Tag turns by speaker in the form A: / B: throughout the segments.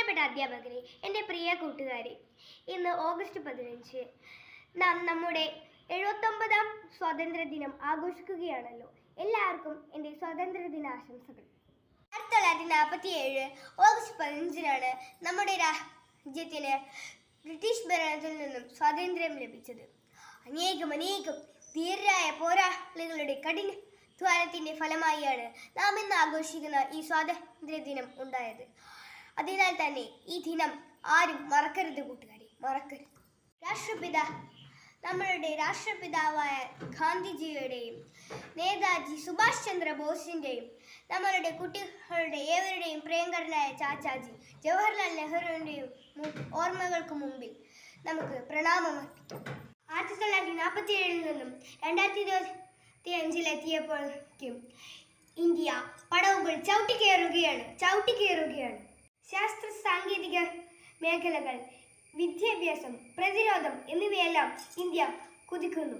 A: ബഹുമാനപ്പെട്ട അധ്യാപകരെ, എൻ്റെ പ്രിയ കൂട്ടുകാരെ, ഇന്ന് ഓഗസ്റ്റ് 15 നാം നമ്മുടെ 79ാം സ്വാതന്ത്ര്യദിനം ആഘോഷിക്കുകയാണല്ലോ. എല്ലാവർക്കും എൻ്റെ സ്വാതന്ത്ര്യദിനാശംസകൾ. 1947 ഓഗസ്റ്റ് 15 നമ്മുടെ രാജ്യത്തിന് ബ്രിട്ടീഷ് ഭരണത്തിൽ നിന്നും സ്വാതന്ത്ര്യം ലഭിച്ചത്. അനേകം ധീരരായ പോരാളികളുടെ കഠിനാധ്വാനത്തിൻ്റെ ഫലമായാണ് നാം ഇന്ന് ആഘോഷിക്കുന്ന ഈ സ്വാതന്ത്ര്യദിനം ഉണ്ടായത്. അതിനാൽ തന്നെ ഈ ദിനം ആരും മറക്കരുത് കൂട്ടുകാരെ, മറക്കരുത്. നമ്മളുടെ രാഷ്ട്രപിതാവായ ഗാന്ധിജിയുടെയും നേതാജി സുഭാഷ് ചന്ദ്ര ബോസിൻ്റെയും നമ്മളുടെ കുട്ടികളുടെ ഏവരുടെയും പ്രിയങ്കരനായ ചാച്ചാജി ജവഹർലാൽ നെഹ്റുവിൻ്റെയും ഓർമ്മകൾക്ക് മുമ്പിൽ നമുക്ക് പ്രണാമമർപ്പിക്കാം. 1947 നിന്നും 2025 എത്തിയപ്പോഴേക്കും ഇന്ത്യ പടവുകൾ ചവിട്ടിക്കയറുകയാണ്. ശാസ്ത്ര സാങ്കേതിക മേഖലകൾ, വിദ്യാഭ്യാസം, പ്രതിരോധം എന്നിവയെല്ലാം ഇന്ത്യ കുതിക്കുന്നു.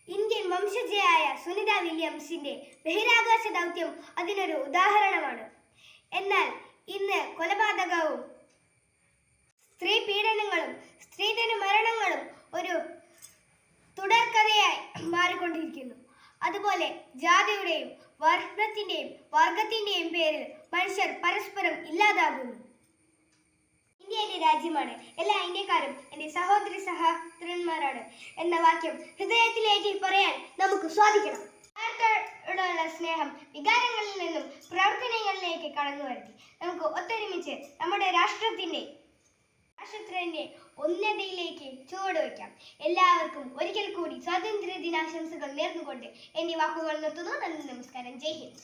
A: ഇന്ത്യൻ വംശജയായ സുനിത വില്യംസിന്റെ ബഹിരാകാശ ദൗത്യം അതിനൊരു ഉദാഹരണമാണ്. എന്നാൽ ഇന്ന് കൊലപാതകവും സ്ത്രീ പീഡനങ്ങളും സ്ത്രീധന മരണങ്ങളും ഒരു തുടർക്കഥയായി മാറിക്കൊണ്ടിരിക്കുന്നു. അതുപോലെ ജാതിയുടെയും വർഗത്തിന്റെയും പേരിൽ മനുഷ്യർ പരസ്പരം ഇല്ലാതാകുന്നു. ഇന്ത്യ എൻ്റെ രാജ്യമാണ്, എല്ലാ ഇന്ത്യക്കാരും എൻ്റെ സഹോദരി സഹോദരന്മാരാണ് എന്ന വാക്യം ഹൃദയത്തിലേക്ക് പറയാൻ നമുക്ക് സാധിക്കണം. ഭാരതത്തോടുള്ള സ്നേഹം വികാരങ്ങളിൽ നിന്നും പ്രവർത്തനങ്ങളിലേക്ക് കടന്നു വരുത്തി നമുക്ക് ഒത്തൊരുമിച്ച് നമ്മുടെ രാഷ്ട്രത്തിന്റെ ഉന്നതിയിലേക്ക് ചുവടുവയ്ക്കാം. എല്ലാവർക്കും ഒരിക്കൽ കൂടി സ്വാതന്ത്ര്യ ദിനാശംസകൾ നേർന്നുകൊണ്ട് എൻ്റെ വാക്കുകൾ നിർത്തുന്നു. നന്ദി, നമസ്കാരം, ജയ് ഹിന്ദ്.